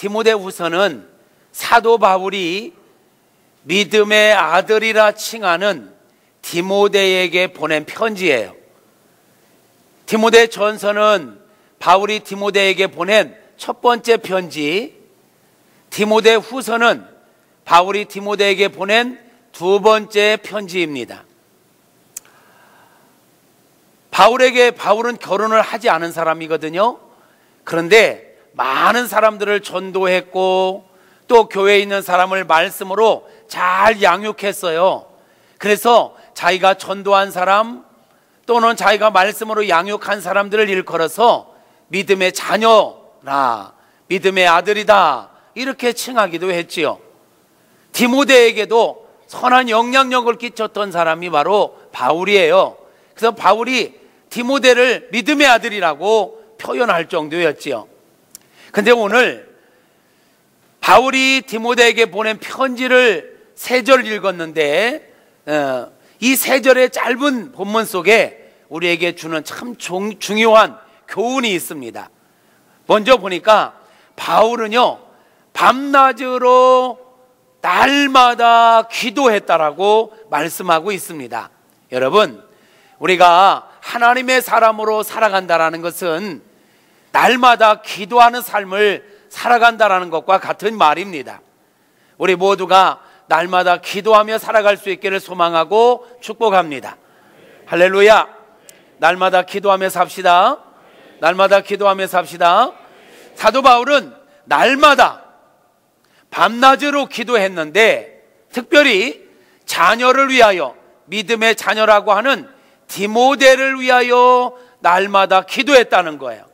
디모데후서는 사도 바울이 믿음의 아들이라 칭하는 디모데에게 보낸 편지예요. 디모데 전서는 바울이 디모데에게 보낸 첫 번째 편지, 디모데 후서는 바울이 디모데에게 보낸 두 번째 편지입니다. 바울은 결혼을 하지 않은 사람이거든요. 그런데 많은 사람들을 전도했고 또 교회에 있는 사람을 말씀으로 잘 양육했어요. 그래서 자기가 전도한 사람 또는 자기가 말씀으로 양육한 사람들을 일컬어서 믿음의 자녀라, 믿음의 아들이다 이렇게 칭하기도 했지요. 디모데에게도 선한 영향력을 끼쳤던 사람이 바로 바울이에요. 그래서 바울이 디모데를 믿음의 아들이라고 표현할 정도였지요. 근데 오늘 바울이 디모데에게 보낸 편지를 3절 읽었는데 이 3절의 짧은 본문 속에 우리에게 주는 참 중요한 교훈이 있습니다. 먼저 보니까 바울은요 밤낮으로 날마다 기도했다라고 말씀하고 있습니다. 여러분, 우리가 하나님의 사람으로 살아간다라는 것은 날마다 기도하는 삶을 살아간다라는 것과 같은 말입니다. 우리 모두가 날마다 기도하며 살아갈 수 있기를 소망하고 축복합니다. 할렐루야. 날마다 기도하며 삽시다. 날마다 기도하며 삽시다. 사도 바울은 날마다 밤낮으로 기도했는데 특별히 자녀를 위하여, 믿음의 자녀라고 하는 디모데를 위하여 날마다 기도했다는 거예요.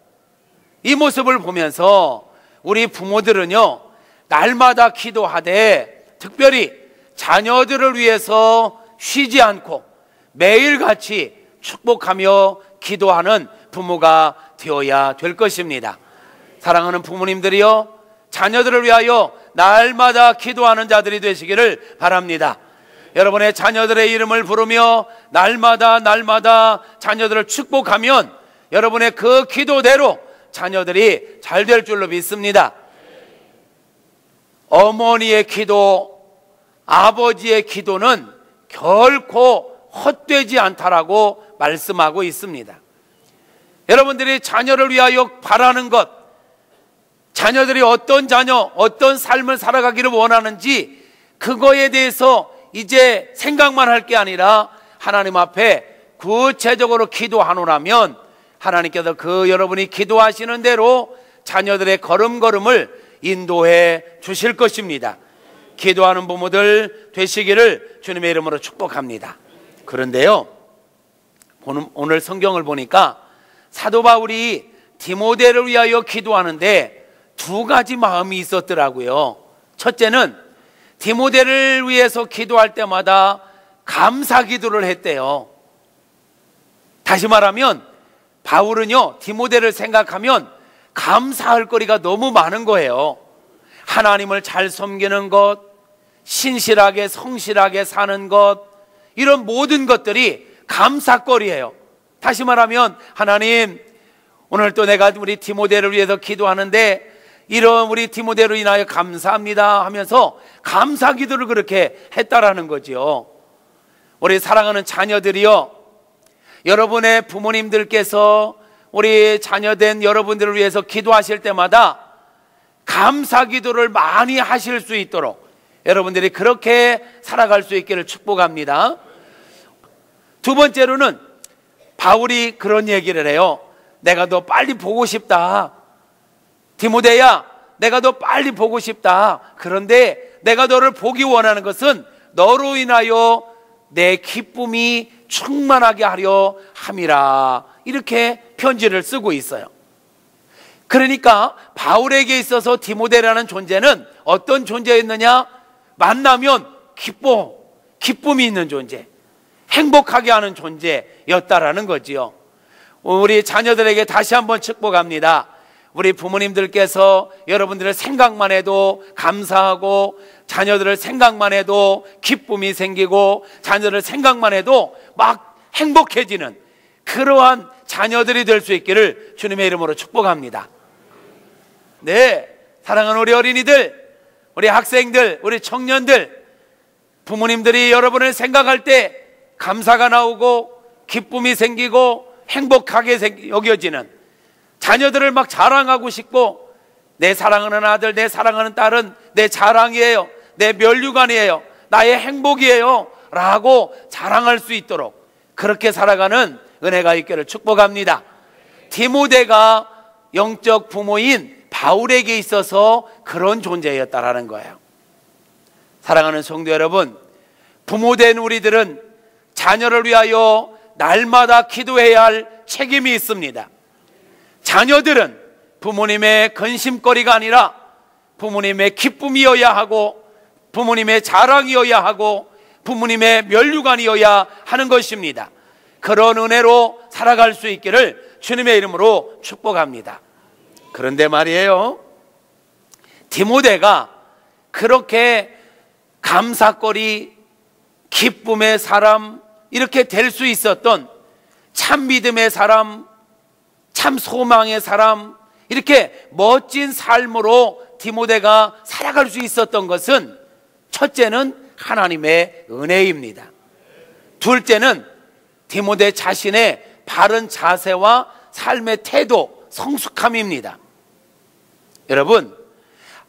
이 모습을 보면서 우리 부모들은요 날마다 기도하되 특별히 자녀들을 위해서 쉬지 않고 매일같이 축복하며 기도하는 부모가 되어야 될 것입니다. 사랑하는 부모님들이요, 자녀들을 위하여 날마다 기도하는 자들이 되시기를 바랍니다. 여러분의 자녀들의 이름을 부르며 날마다 자녀들을 축복하면 여러분의 그 기도대로 자녀들이 잘 될 줄로 믿습니다. 어머니의 기도, 아버지의 기도는 결코 헛되지 않다라고 말씀하고 있습니다. 여러분들이 자녀를 위하여 바라는 것, 자녀들이 어떤 삶을 살아가기를 원하는지 그거에 대해서 이제 생각만 할 게 아니라 하나님 앞에 구체적으로 기도하노라면 하나님께서 그 여러분이 기도하시는 대로 자녀들의 걸음걸음을 인도해 주실 것입니다. 기도하는 부모들 되시기를 주님의 이름으로 축복합니다. 그런데요, 오늘 성경을 보니까 사도 바울이 디모데를 위하여 기도하는데 두 가지 마음이 있었더라고요. 첫째는 디모데를 위해서 기도할 때마다 감사 기도를 했대요. 다시 말하면 바울은요 디모데를 생각하면 감사할 거리가 너무 많은 거예요. 하나님을 잘 섬기는 것, 신실하게 성실하게 사는 것, 이런 모든 것들이 감사거리예요. 다시 말하면 하나님, 오늘 또 내가 우리 디모데를 위해서 기도하는데 이런 우리 디모데로 인하여 감사합니다 하면서 감사 기도를 그렇게 했다라는 거죠. 우리 사랑하는 자녀들이요, 여러분의 부모님들께서 우리 자녀된 여러분들을 위해서 기도하실 때마다 감사 기도를 많이 하실 수 있도록 여러분들이 그렇게 살아갈 수 있기를 축복합니다. 두 번째로는 바울이 그런 얘기를 해요. 내가 너 빨리 보고 싶다. 디모데야, 내가 너 빨리 보고 싶다. 그런데 내가 너를 보기 원하는 것은 너로 인하여 내 기쁨이 충만하게 하려 함이라. 이렇게 편지를 쓰고 있어요. 그러니까 바울에게 있어서 디모데라는 존재는 어떤 존재였느냐? 만나면 기쁨이 있는 존재, 행복하게 하는 존재였다라는 거지요. 우리 자녀들에게 다시 한번 축복합니다. 우리 부모님들께서 여러분들의 생각만 해도 감사하고 자녀들을 생각만 해도 기쁨이 생기고 자녀들을 생각만 해도 막 행복해지는 그러한 자녀들이 될 수 있기를 주님의 이름으로 축복합니다. 네, 사랑하는 우리 어린이들, 우리 학생들, 우리 청년들, 부모님들이 여러분을 생각할 때 감사가 나오고 기쁨이 생기고 행복하게 여겨지는, 자녀들을 막 자랑하고 싶고, 내 사랑하는 아들, 내 사랑하는 딸은 내 자랑이에요, 내 면류관이에요, 나의 행복이에요 라고 자랑할 수 있도록 그렇게 살아가는 은혜가 있기를 축복합니다. 디모데가 영적 부모인 바울에게 있어서 그런 존재였다라는 거예요. 사랑하는 성도 여러분, 부모된 우리들은 자녀를 위하여 날마다 기도해야 할 책임이 있습니다. 자녀들은 부모님의 근심거리가 아니라 부모님의 기쁨이어야 하고, 부모님의 자랑이어야 하고, 부모님의 면류관이어야 하는 것입니다. 그런 은혜로 살아갈 수 있기를 주님의 이름으로 축복합니다. 그런데 말이에요, 디모데가 그렇게 감사거리, 기쁨의 사람, 이렇게 될 수 있었던 참 믿음의 사람, 참 소망의 사람, 이렇게 멋진 삶으로 디모데가 살아갈 수 있었던 것은, 첫째는 하나님의 은혜입니다. 둘째는 디모데 자신의 바른 자세와 삶의 태도, 성숙함입니다. 여러분,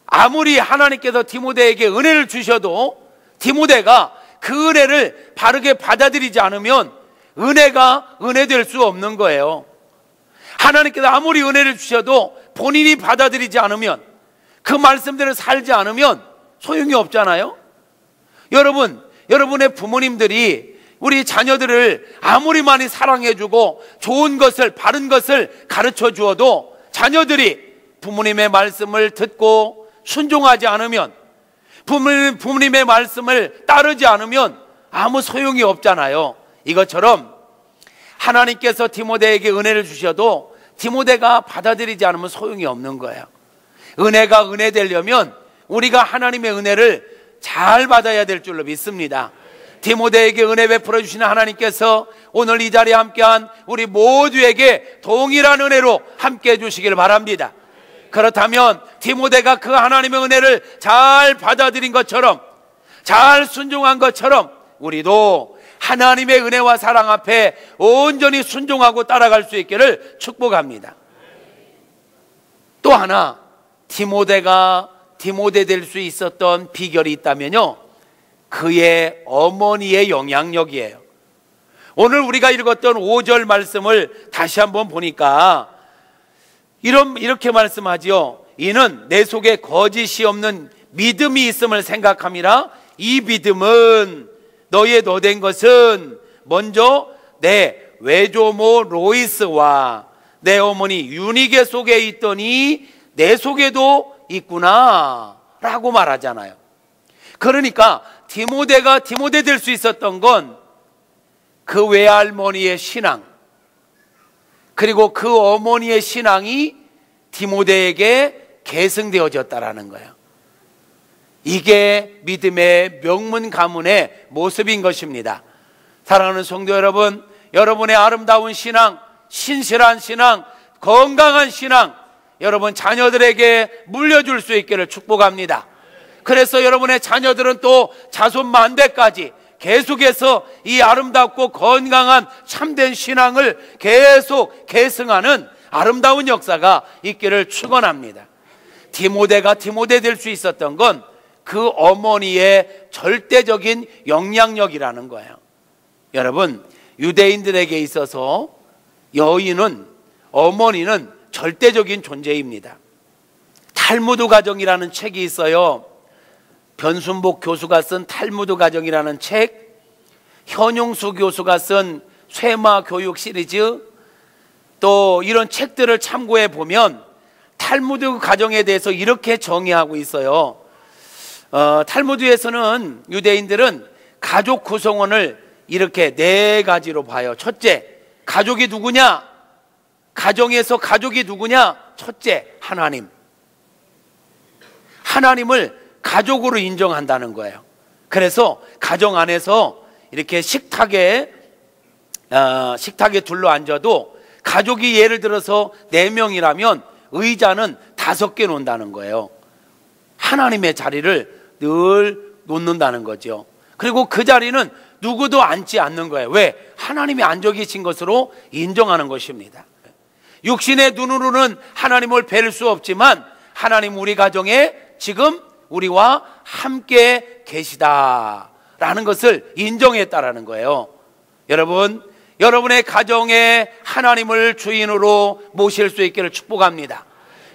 아무리 하나님께서 디모데에게 은혜를 주셔도 디모데가 그 은혜를 바르게 받아들이지 않으면 은혜가 은혜될 수 없는 거예요. 하나님께서 아무리 은혜를 주셔도 본인이 받아들이지 않으면, 그 말씀대로 살지 않으면 소용이 없잖아요. 여러분, 여러분의 부모님들이 우리 자녀들을 아무리 많이 사랑해주고 좋은 것을, 바른 것을 가르쳐 주어도 자녀들이 부모님의 말씀을 듣고 순종하지 않으면, 부모님의 말씀을 따르지 않으면 아무 소용이 없잖아요. 이것처럼 하나님께서 디모데에게 은혜를 주셔도 디모데가 받아들이지 않으면 소용이 없는 거예요. 은혜가 은혜 되려면 우리가 하나님의 은혜를 잘 받아야 될 줄로 믿습니다. 디모데에게 은혜 베풀어 주시는 하나님께서 오늘 이 자리에 함께한 우리 모두에게 동일한 은혜로 함께해 주시길 바랍니다. 그렇다면 디모데가 그 하나님의 은혜를 잘 받아들인 것처럼, 잘 순종한 것처럼 우리도 하나님의 은혜와 사랑 앞에 온전히 순종하고 따라갈 수 있기를 축복합니다. 또 하나, 디모데가 디모데 될 수 있었던 비결이 있다면요, 그의 어머니의 영향력이에요. 오늘 우리가 읽었던 5절 말씀을 다시 한번 보니까 이렇게 말씀하지요. 이는 내 속에 거짓이 없는 믿음이 있음을 생각함이라. 이 믿음은 너의 너된 것은 먼저 내 외조모 로이스와 내 어머니 유니게 속에 있더니 내 속에도 있구나 라고 말하잖아요. 그러니까 디모데가 디모데 될 수 있었던 건 그 외할머니의 신앙, 그리고 그 어머니의 신앙이 디모데에게 계승되어졌다라는 거예요. 이게 믿음의 명문 가문의 모습인 것입니다. 사랑하는 성도 여러분, 여러분의 아름다운 신앙, 신실한 신앙, 건강한 신앙, 여러분 자녀들에게 물려줄 수 있기를 축복합니다. 그래서 여러분의 자녀들은 또 자손 만대까지 계속해서 이 아름답고 건강한 참된 신앙을 계속 계승하는 아름다운 역사가 있기를 축원합니다. 디모데가 디모데 될 수 있었던 건 그 어머니의 절대적인 영향력이라는 거예요. 여러분, 유대인들에게 있어서 여인은, 어머니는 절대적인 존재입니다. 탈무드 가정이라는 책이 있어요. 변순복 교수가 쓴 탈무드 가정이라는 책, 현용수 교수가 쓴 쇠마 교육 시리즈, 또 이런 책들을 참고해 보면 탈무드 가정에 대해서 이렇게 정의하고 있어요. 탈무드에서는 유대인들은 가족 구성원을 이렇게 4가지로 봐요. 첫째, 가족이 누구냐? 가정에서 가족이 누구냐? 첫째, 하나님. 하나님을 가족으로 인정한다는 거예요. 그래서 가정 안에서 이렇게 식탁에 둘러 앉아도 가족이 예를 들어서 4명이라면 의자는 5개 놓는다는 거예요. 하나님의 자리를 늘 놓는다는 거죠. 그리고 그 자리는 누구도 앉지 않는 거예요. 왜? 하나님이 앉아 계신 것으로 인정하는 것입니다. 육신의 눈으로는 하나님을 뵐 수 없지만 하나님 우리 가정에 지금 우리와 함께 계시다라는 것을 인정했다라는 거예요. 여러분, 여러분의 가정에 하나님을 주인으로 모실 수 있기를 축복합니다.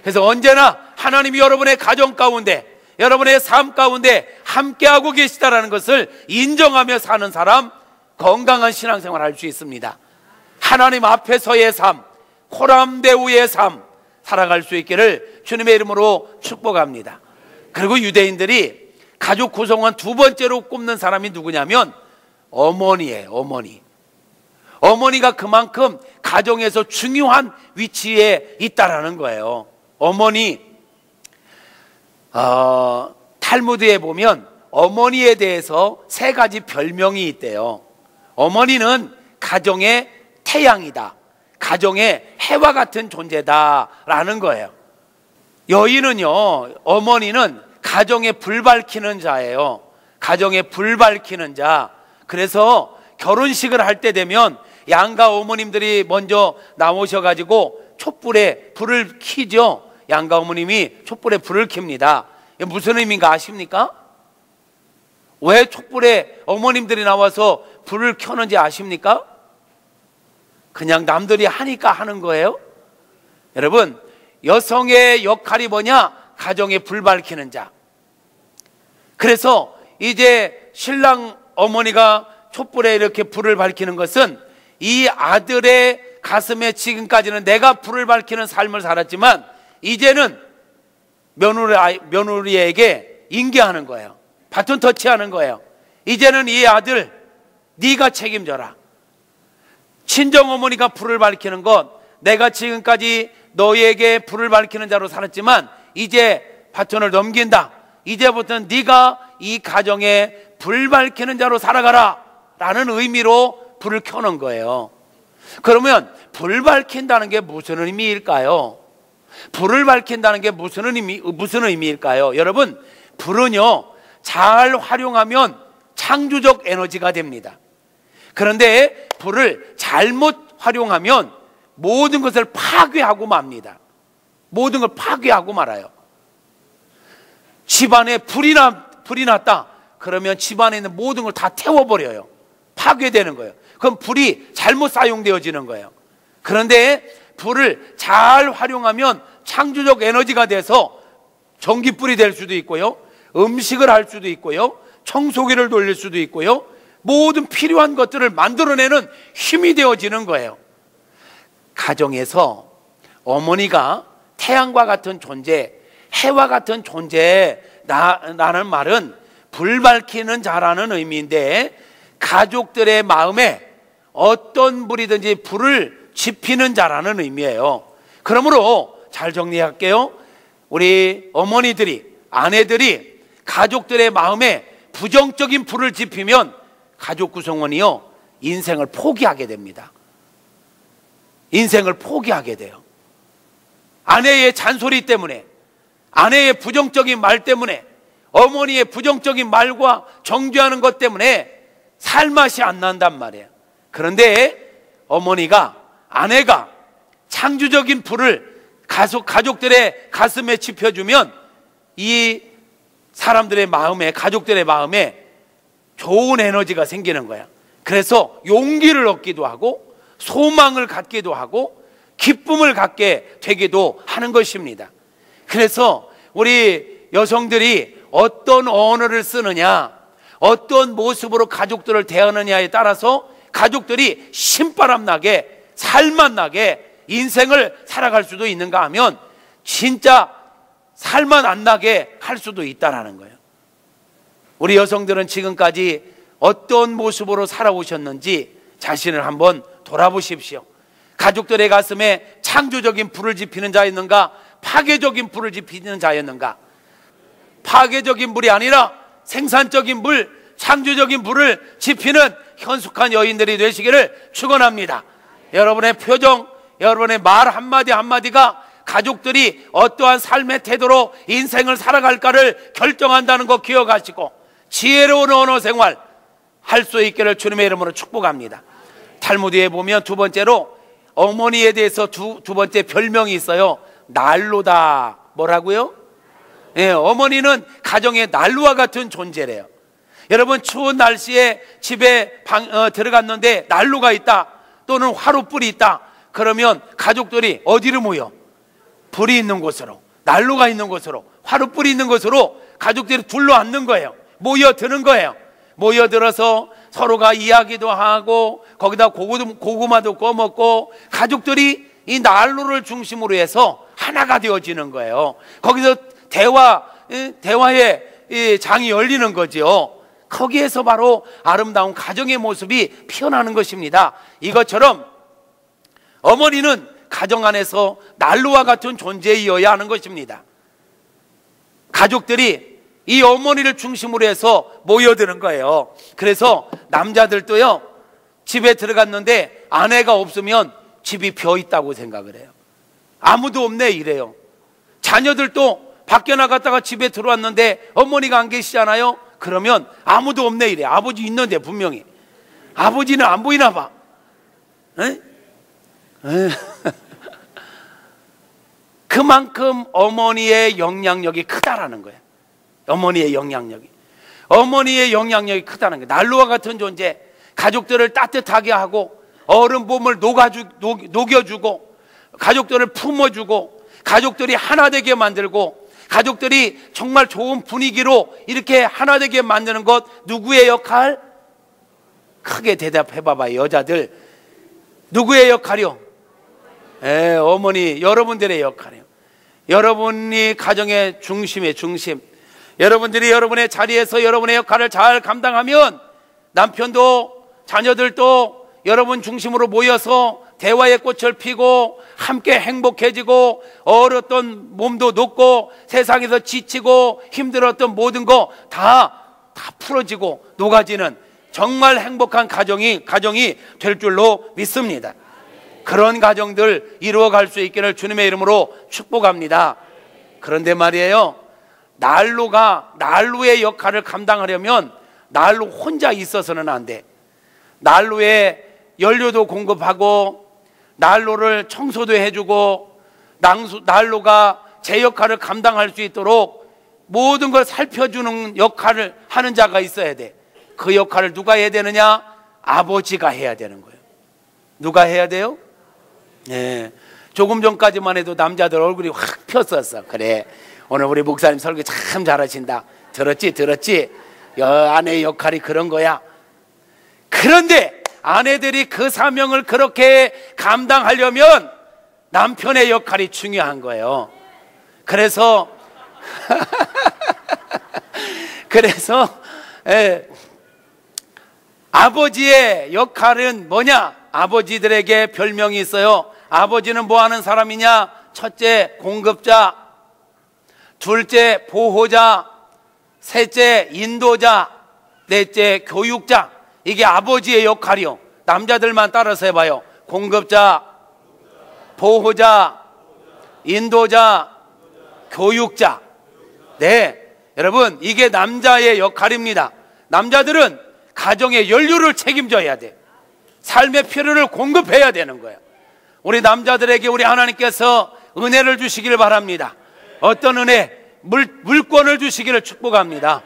그래서 언제나 하나님이 여러분의 가정 가운데, 여러분의 삶 가운데 함께하고 계시다라는 것을 인정하며 사는 사람, 건강한 신앙생활을 할 수 있습니다. 하나님 앞에서의 삶, 코람데우의 삶 살아갈 수 있기를 주님의 이름으로 축복합니다. 그리고 유대인들이 가족 구성원 두 번째로 꼽는 사람이 누구냐면 어머니예요. 어머니. 어머니가 그만큼 가정에서 중요한 위치에 있다라는 거예요. 어머니. 탈무드에 보면 어머니에 대해서 세 가지 별명이 있대요. 어머니는 가정의 태양이다, 가정의 해와 같은 존재다라는 거예요. 여인은요, 어머니는 가정에 불 밝히는 자예요. 가정에 불 밝히는 자. 그래서 결혼식을 할 때 되면 양가 어머님들이 먼저 나오셔가지고 촛불에 불을 켜죠. 양가 어머님이 촛불에 불을 켭니다. 이게 무슨 의미인가 아십니까? 왜 촛불에 어머님들이 나와서 불을 켜는지 아십니까? 그냥 남들이 하니까 하는 거예요. 여러분, 여성의 역할이 뭐냐? 가정에 불 밝히는 자. 그래서 이제 신랑 어머니가 촛불에 이렇게 불을 밝히는 것은 이 아들의 가슴에 지금까지는 내가 불을 밝히는 삶을 살았지만 이제는 며느리에게 인계하는 거예요. 바톤 터치하는 거예요. 이제는 이 아들 네가 책임져라. 친정어머니가 불을 밝히는 것, 내가 지금까지 너희에게 불을 밝히는 자로 살았지만 이제 바톤을 넘긴다. 이제부터는 네가 이 가정에 불 밝히는 자로 살아가라 라는 의미로 불을 켜는 거예요. 그러면 불 밝힌다는 게 무슨 의미일까요? 불을 밝힌다는 게 무슨 의미일까요? 여러분, 불은요 잘 활용하면 창조적 에너지가 됩니다. 그런데 불을 잘못 활용하면 모든 것을 파괴하고 맙니다. 모든 걸 파괴하고 말아요. 집안에 불이 났다. 그러면 집안에 있는 모든 걸 다 태워버려요. 파괴되는 거예요. 그럼 불이 잘못 사용되어지는 거예요. 그런데 불을 잘 활용하면 창조적 에너지가 돼서 전기불이 될 수도 있고요, 음식을 할 수도 있고요, 청소기를 돌릴 수도 있고요, 모든 필요한 것들을 만들어내는 힘이 되어지는 거예요. 가정에서 어머니가 태양과 같은 존재, 해와 같은 존재라는 말은 불 밝히는 자라는 의미인데, 가족들의 마음에 어떤 불이든지 불을 지피는 자라는 의미예요. 그러므로 잘 정리할게요. 우리 어머니들이, 아내들이 가족들의 마음에 부정적인 불을 지피면 가족 구성원이요 인생을 포기하게 됩니다. 인생을 포기하게 돼요. 아내의 잔소리 때문에, 아내의 부정적인 말 때문에, 어머니의 부정적인 말과 정죄하는 것 때문에 살맛이 안 난단 말이에요. 그런데 어머니가, 아내가 창조적인 불을 가족들의 가슴에 지펴주면 이 사람들의 마음에, 가족들의 마음에 좋은 에너지가 생기는 거야. 그래서 용기를 얻기도 하고 소망을 갖기도 하고 기쁨을 갖게 되기도 하는 것입니다. 그래서 우리 여성들이 어떤 언어를 쓰느냐, 어떤 모습으로 가족들을 대하느냐에 따라서 가족들이 신바람 나게, 살맛 나게 인생을 살아갈 수도 있는가 하면 진짜 살맛 안 나게 할 수도 있다는 거예요. 우리 여성들은 지금까지 어떤 모습으로 살아오셨는지 자신을 한번 돌아보십시오. 가족들의 가슴에 창조적인 불을 지피는 자였는가, 파괴적인 불을 지피는 자였는가? 파괴적인 불이 아니라 생산적인 불, 창조적인 불을 지피는 현숙한 여인들이 되시기를 축원합니다. 여러분의 표정, 여러분의 말 한마디 한마디가 가족들이 어떠한 삶의 태도로 인생을 살아갈까를 결정한다는 거 기억하시고 지혜로운 언어 생활 할 수 있기를 주님의 이름으로 축복합니다. 탈무드에 보면 두 번째로 어머니에 대해서 두 번째 별명이 있어요. 난로다. 뭐라고요? 예, 어머니는 가정의 난로와 같은 존재래요. 여러분, 추운 날씨에 집에 들어갔는데 난로가 있다 또는 화로불이 있다 그러면 가족들이 어디로 모여? 불이 있는 곳으로, 난로가 있는 곳으로, 화로불이 있는 곳으로 가족들이 둘러앉는 거예요. 모여드는 거예요. 모여들어서 서로가 이야기도 하고 거기다 고구마도 구워 먹고 가족들이 이 난로를 중심으로 해서 하나가 되어지는 거예요. 거기서 대화의 장이 열리는 거죠. 거기에서 바로 아름다운 가정의 모습이 피어나는 것입니다. 이것처럼 어머니는 가정 안에서 난로와 같은 존재이어야 하는 것입니다. 가족들이 이 어머니를 중심으로 해서 모여드는 거예요. 그래서 남자들도요, 집에 들어갔는데 아내가 없으면 집이 비어 있다고 생각을 해요. 아무도 없네 이래요. 자녀들도 밖에 나갔다가 집에 들어왔는데 어머니가 안 계시잖아요. 그러면 아무도 없네 이래. 아버지 있는데 분명히. 아버지는 안 보이나 봐. 그만큼 어머니의 영향력이 크다라는 거예요. 어머니의 영향력이 크다는 거예요. 난로와 같은 존재, 가족들을 따뜻하게 하고 어른 몸을 녹여주고 가족들을 품어주고 가족들이 하나 되게 만들고 가족들이 정말 좋은 분위기로 이렇게 하나 되게 만드는 것, 누구의 역할? 크게 대답해 봐봐요. 여자들 누구의 역할이요? 어머니, 여러분들의 역할이에요. 여러분이 가정의 중심의 중심. 여러분들이 여러분의 자리에서 여러분의 역할을 잘 감당하면 남편도 자녀들도 여러분 중심으로 모여서 대화의 꽃을 피고 함께 행복해지고 어렸던 몸도 녹고 세상에서 지치고 힘들었던 모든 거 다 풀어지고 녹아지는 정말 행복한 가정이 될 줄로 믿습니다. 그런 가정들 이루어갈 수 있기를 주님의 이름으로 축복합니다. 그런데 말이에요, 난로의 역할을 감당하려면 난로 혼자 있어서는 안 돼. 난로에 연료도 공급하고 난로를 청소도 해주고 난로가 제 역할을 감당할 수 있도록 모든 걸 살펴주는 역할을 하는 자가 있어야 돼. 그 역할을 누가 해야 되느냐? 아버지가 해야 되는 거예요. 누가 해야 돼요? 네. 조금 전까지만 해도 남자들 얼굴이 확 폈었어. 그래, 오늘 우리 목사님 설교 참 잘하신다. 들었지? 아내의 역할이 그런 거야. 그런데 아내들이 그 사명을 그렇게 감당하려면 남편의 역할이 중요한 거예요. 그래서 아버지의 역할은 뭐냐? 아버지들에게 별명이 있어요. 아버지는 뭐 하는 사람이냐? 첫째, 공급자. 둘째, 보호자. 셋째, 인도자. 넷째, 교육자. 이게 아버지의 역할이요. 남자들만 따라서 해봐요. 공급자, 보호자, 인도자, 교육자. 네, 여러분, 이게 남자의 역할입니다. 남자들은 가정의 연료를 책임져야 돼. 삶의 필요를 공급해야 되는 거예요. 우리 남자들에게 우리 하나님께서 은혜를 주시길 바랍니다. 어떤 은혜? 물권을 주시기를 축복합니다.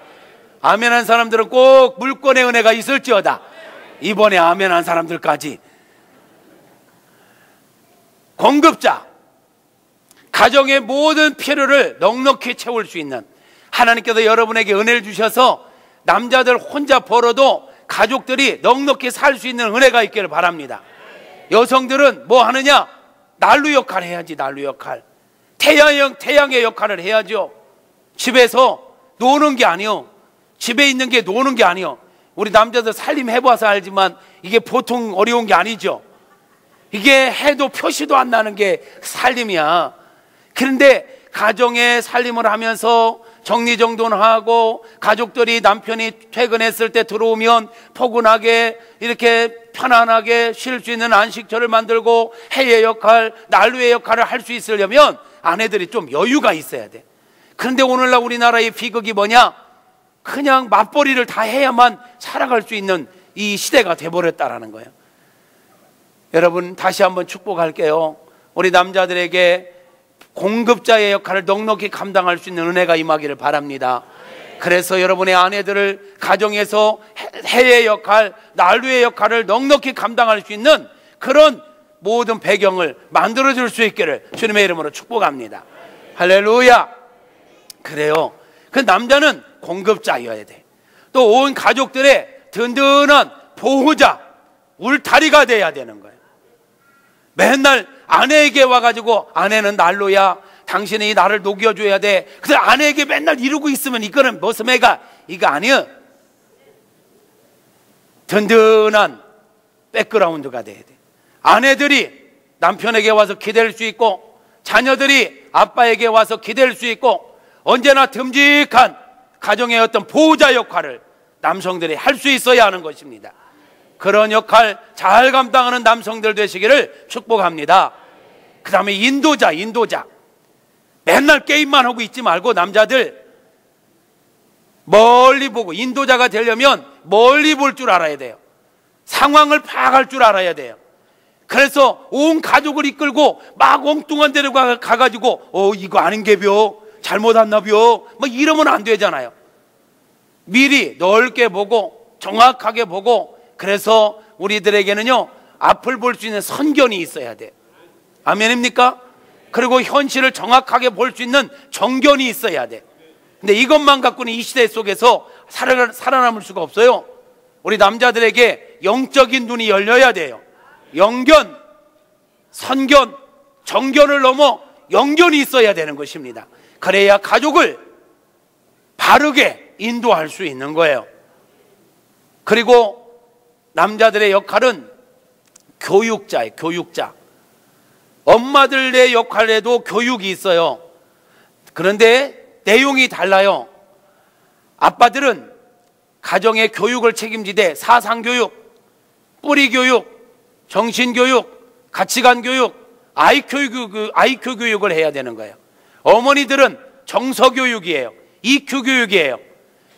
아멘한 사람들은 꼭 물권의 은혜가 있을지어다. 이번에 아멘한 사람들까지. 공급자, 가정의 모든 필요를 넉넉히 채울 수 있는, 하나님께서 여러분에게 은혜를 주셔서 남자들 혼자 벌어도 가족들이 넉넉히 살 수 있는 은혜가 있기를 바랍니다. 여성들은 뭐 하느냐? 난로 역할을 해야지. 난로 역할. 태양의 역할을 해야죠. 집에서 노는 게 아니요, 집에 있는 게 노는 게 아니요. 우리 남자들 살림 해봐서 알지만 이게 보통 어려운 게 아니죠. 이게 해도 표시도 안 나는 게 살림이야. 그런데 가정의 살림을 하면서 정리정돈하고 가족들이, 남편이 퇴근했을 때 들어오면 포근하게 이렇게 편안하게 쉴 수 있는 안식처를 만들고 해의 역할, 난로의 역할을 할 수 있으려면 아내들이 좀 여유가 있어야 돼. 그런데 오늘날 우리나라의 비극이 뭐냐? 그냥 맞벌이를 다 해야만 살아갈 수 있는 이 시대가 돼버렸다라는 거예요. 여러분, 다시 한번 축복할게요. 우리 남자들에게 공급자의 역할을 넉넉히 감당할 수 있는 은혜가 임하기를 바랍니다. 그래서 여러분의 아내들을 가정에서 해의 역할, 난로의 역할을 넉넉히 감당할 수 있는 그런 모든 배경을 만들어줄 수 있기를 주님의 이름으로 축복합니다. 할렐루야. 그래요. 그 남자는 공급자여야 돼. 또 온 가족들의 든든한 보호자, 울타리가 돼야 되는 거예요. 맨날 아내에게 와가지고 아내는 난로야, 당신이 나를 녹여줘야 돼. 그래서 아내에게 맨날 이러고 있으면 이거는 무슨 애가 이거 아니야. 든든한 백그라운드가 돼야 돼. 아내들이 남편에게 와서 기댈 수 있고, 자녀들이 아빠에게 와서 기댈 수 있고, 언제나 듬직한 가정의 어떤 보호자 역할을 남성들이 할 수 있어야 하는 것입니다. 그런 역할 잘 감당하는 남성들 되시기를 축복합니다. 그 다음에 인도자. 맨날 게임만 하고 있지 말고 남자들 멀리 보고, 인도자가 되려면 멀리 볼 줄 알아야 돼요. 상황을 파악할 줄 알아야 돼요. 그래서 온 가족을 이끌고 막 엉뚱한 데로 가가지고 이거 아닌 게벼, 잘못 왔나벼, 뭐 이러면 안 되잖아요. 미리 넓게 보고 정확하게 보고, 그래서 우리들에게는요 앞을 볼 수 있는 선견이 있어야 돼. 아멘입니까? 그리고 현실을 정확하게 볼 수 있는 정견이 있어야 돼. 근데 이것만 갖고는 이 시대 속에서 살아남을 수가 없어요. 우리 남자들에게 영적인 눈이 열려야 돼요. 영견, 선견, 정견을 넘어 영견이 있어야 되는 것입니다. 그래야 가족을 바르게 인도할 수 있는 거예요. 그리고 남자들의 역할은 교육자예요. 교육자. 엄마들의 역할에도 교육이 있어요. 그런데 내용이 달라요. 아빠들은 가정의 교육을 책임지되 사상교육, 뿌리교육, 정신교육, 가치관교육, IQ 교육을 해야 되는 거예요. 어머니들은 정서교육이에요. EQ 교육이에요.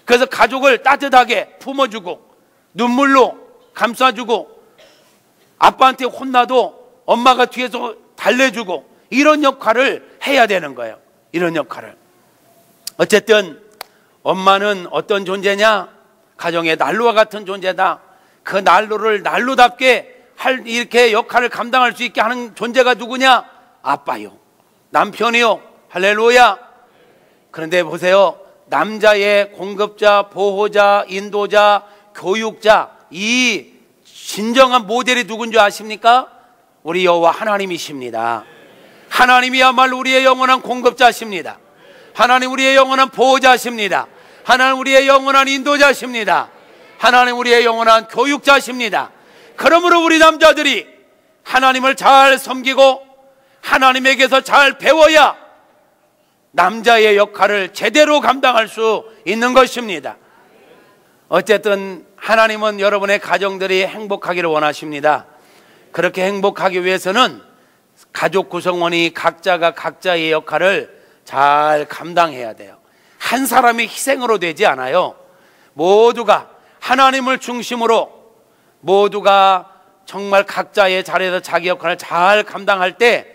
그래서 가족을 따뜻하게 품어주고 눈물로 감싸주고, 아빠한테 혼나도 엄마가 뒤에서 달래주고, 이런 역할을 해야 되는 거예요. 이런 역할을. 어쨌든 엄마는 어떤 존재냐? 가정의 난로와 같은 존재다. 그 난로를 난로답게 이렇게 역할을 감당할 수 있게 하는 존재가 누구냐? 아빠요, 남편이요. 할렐루야. 그런데 보세요, 남자의 공급자, 보호자, 인도자, 교육자, 이 진정한 모델이 누군지 아십니까? 우리 여호와 하나님이십니다. 하나님이야말로 우리의 영원한 공급자십니다. 하나님 우리의 영원한 보호자십니다. 하나님 우리의 영원한 인도자십니다. 하나님 우리의 영원한 교육자십니다. 그러므로 우리 남자들이 하나님을 잘 섬기고 하나님에게서 잘 배워야 남자의 역할을 제대로 감당할 수 있는 것입니다. 어쨌든 하나님은 여러분의 가정들이 행복하기를 원하십니다. 그렇게 행복하기 위해서는 가족 구성원이 각자가 각자의 역할을 잘 감당해야 돼요. 한 사람의 희생으로 되지 않아요. 모두가 하나님을 중심으로, 모두가 정말 각자의 자리에서 자기 역할을 잘 감당할 때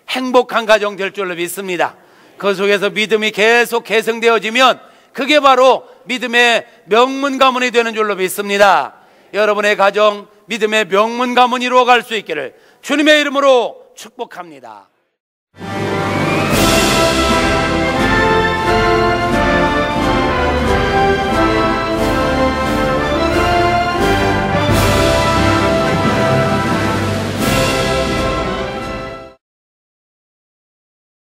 행복한 가정 될 줄로 믿습니다. 그 속에서 믿음이 계속 계승되어지면 그게 바로 믿음의 명문 가문이 되는 줄로 믿습니다. 여러분의 가정 믿음의 명문 가문이 이루어갈 수 있기를 주님의 이름으로 축복합니다.